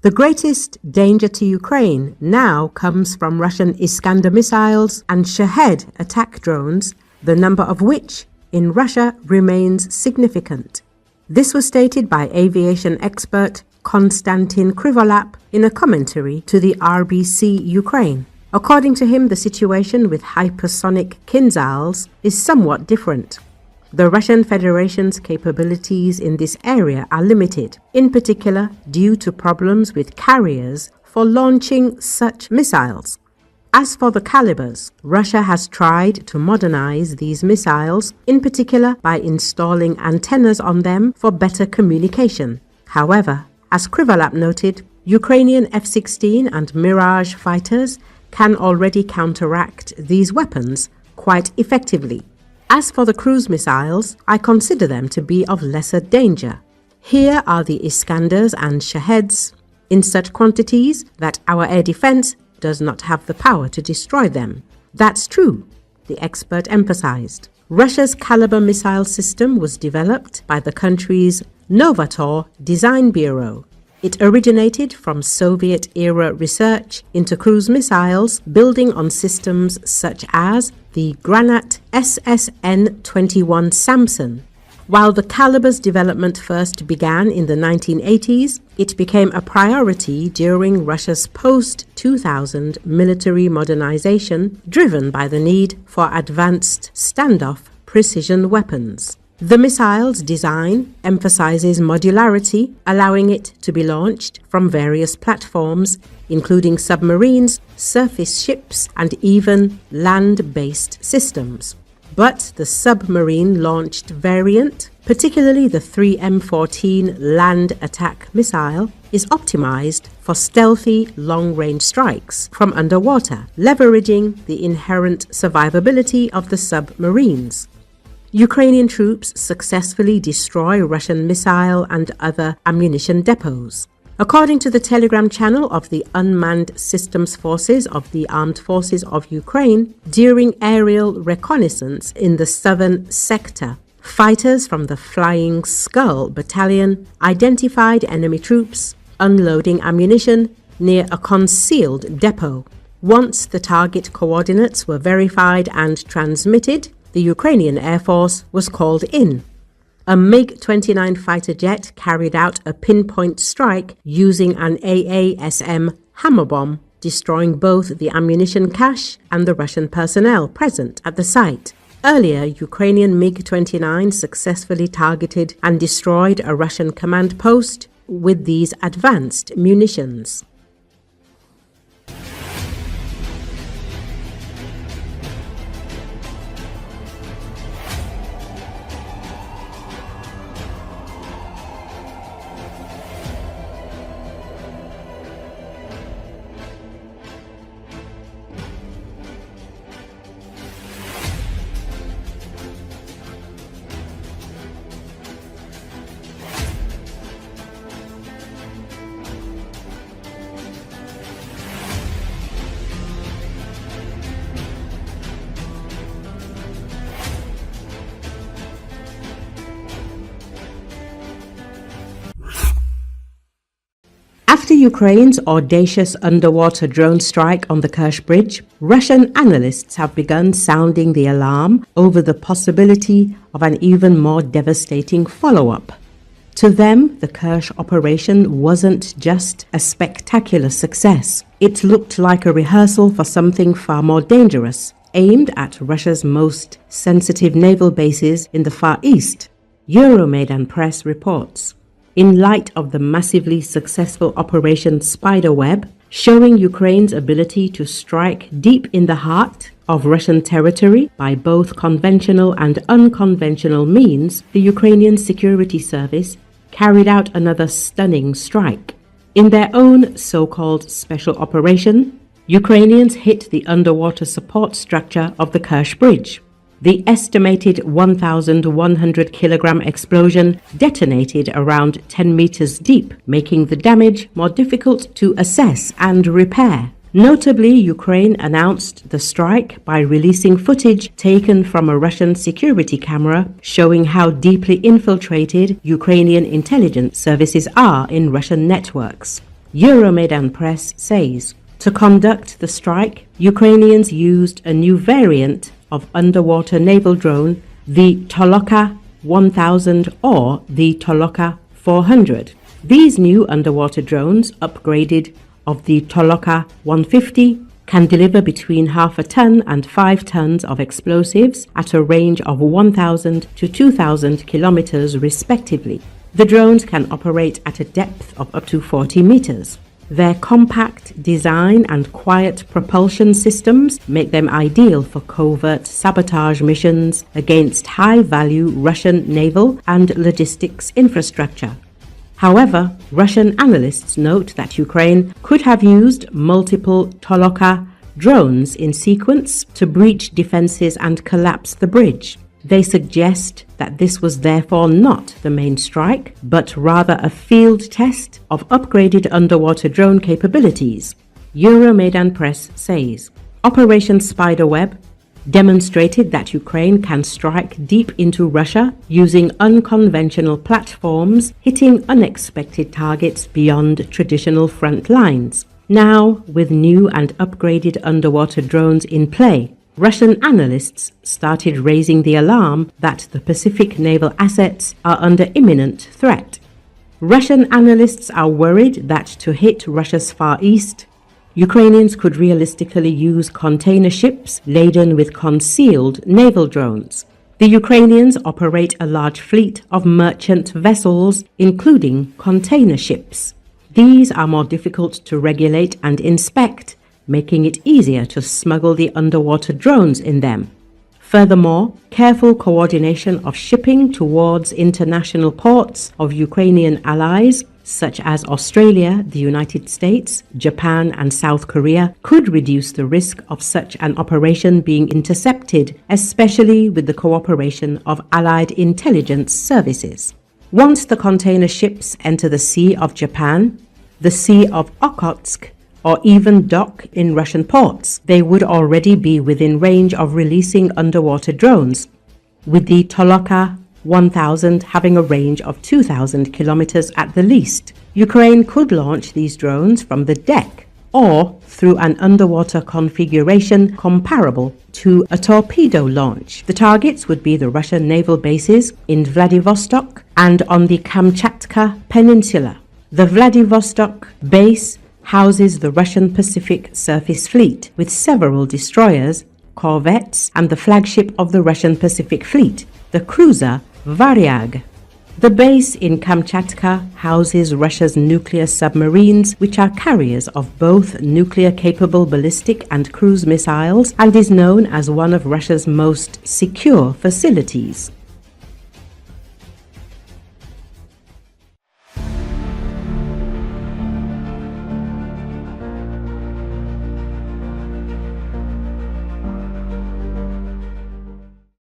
The greatest danger to Ukraine now comes from Russian Iskander missiles and Shahed attack drones, the number of which in Russia remains significant. This was stated by aviation expert Konstantin Krivolap in a commentary to the RBC-Ukraine. According to him, the situation with hypersonic Kinzhals is somewhat different. The Russian Federation's capabilities in this area are limited, in particular due to problems with carriers for launching such missiles. As for the Kalibrs, Russia has tried to modernize these missiles, in particular by installing antennas on them for better communication. However, as Krivolap noted, Ukrainian F-16 and Mirage fighters can already counteract these weapons quite effectively. As for the cruise missiles, I consider them to be of lesser danger. Here are the Iskanders and Shaheds in such quantities that our air defense does not have the power to destroy them. That's true, the expert emphasized. Russia's Kalibr missile system was developed by the country's Novator Design Bureau. It originated from Soviet-era research into cruise missiles, building on systems such as the Granat SSN-21 Samson. While the Kalibr's development first began in the 1980s, it became a priority during Russia's post-2000 military modernization, driven by the need for advanced standoff precision weapons. The missile's design emphasizes modularity, allowing it to be launched from various platforms, including submarines, surface ships, and even land-based systems. But the submarine-launched variant, particularly the 3M14 land attack missile, is optimized for stealthy long-range strikes from underwater, leveraging the inherent survivability of the submarines. Ukrainian troops successfully destroy Russian missile and other ammunition depots. According to the Telegram channel of the Unmanned Systems Forces of the Armed Forces of Ukraine, during aerial reconnaissance in the southern sector, fighters from the Flying Skull Battalion identified enemy troops unloading ammunition near a concealed depot. Once the target coordinates were verified and transmitted, the Ukrainian Air Force was called in. A MiG-29 fighter jet carried out a pinpoint strike using an AASM hammer bomb, destroying both the ammunition cache and the Russian personnel present at the site. Earlier, Ukrainian MiG-29 successfully targeted and destroyed a Russian command post with these advanced munitions. After Ukraine's audacious underwater drone strike on the Kerch bridge, Russian analysts have begun sounding the alarm over the possibility of an even more devastating follow-up. To them, the Kerch operation wasn't just a spectacular success. It looked like a rehearsal for something far more dangerous, aimed at Russia's most sensitive naval bases in the Far East, Euromaidan Press reports. In light of the massively successful Operation Spiderweb, showing Ukraine's ability to strike deep in the heart of Russian territory by both conventional and unconventional means, the Ukrainian Security Service carried out another stunning strike. In their own so-called special operation, Ukrainians hit the underwater support structure of the Kerch Bridge. The estimated 1,100-kilogram explosion detonated around 10 meters deep, making the damage more difficult to assess and repair. Notably, Ukraine announced the strike by releasing footage taken from a Russian security camera showing how deeply infiltrated Ukrainian intelligence services are in Russian networks. Euromaidan Press says, to conduct the strike, Ukrainians used a new variant of underwater naval drone, the Toloka 1000 or the Toloka 400. These new underwater drones, upgraded of the Toloka 150, can deliver between half a ton and 5 tons of explosives at a range of 1,000 to 2,000 kilometers respectively. The drones can operate at a depth of up to 40 meters. Their compact design and quiet propulsion systems make them ideal for covert sabotage missions against high-value Russian naval and logistics infrastructure. However, Russian analysts note that Ukraine could have used multiple Toloka drones in sequence to breach defenses and collapse the bridge. They suggest that this was therefore not the main strike, but rather a field test of upgraded underwater drone capabilities. Euromaidan Press says, Operation Spiderweb demonstrated that Ukraine can strike deep into Russia using unconventional platforms, hitting unexpected targets beyond traditional front lines. Now, with new and upgraded underwater drones in play, Russian analysts started raising the alarm that the Pacific naval assets are under imminent threat. Russian analysts are worried that to hit Russia's Far East, Ukrainians could realistically use container ships laden with concealed naval drones. The Ukrainians operate a large fleet of merchant vessels, including container ships. These are more difficult to regulate and inspect, making it easier to smuggle the underwater drones in them. Furthermore, careful coordination of shipping towards international ports of Ukrainian allies, such as Australia, the United States, Japan, and South Korea, could reduce the risk of such an operation being intercepted, especially with the cooperation of Allied intelligence services. Once the container ships enter the Sea of Japan, the Sea of Okhotsk, or even dock in Russian ports, they would already be within range of releasing underwater drones, with the Toloka 1000 having a range of 2,000 kilometers at the least. Ukraine could launch these drones from the deck or through an underwater configuration comparable to a torpedo launch. The targets would be the Russian naval bases in Vladivostok and on the Kamchatka Peninsula. The Vladivostok base houses the Russian Pacific Surface Fleet with several destroyers, corvettes, and the flagship of the Russian Pacific Fleet, the cruiser Varyag. The base in Kamchatka houses Russia's nuclear submarines, which are carriers of both nuclear-capable ballistic and cruise missiles, and is known as one of Russia's most secure facilities.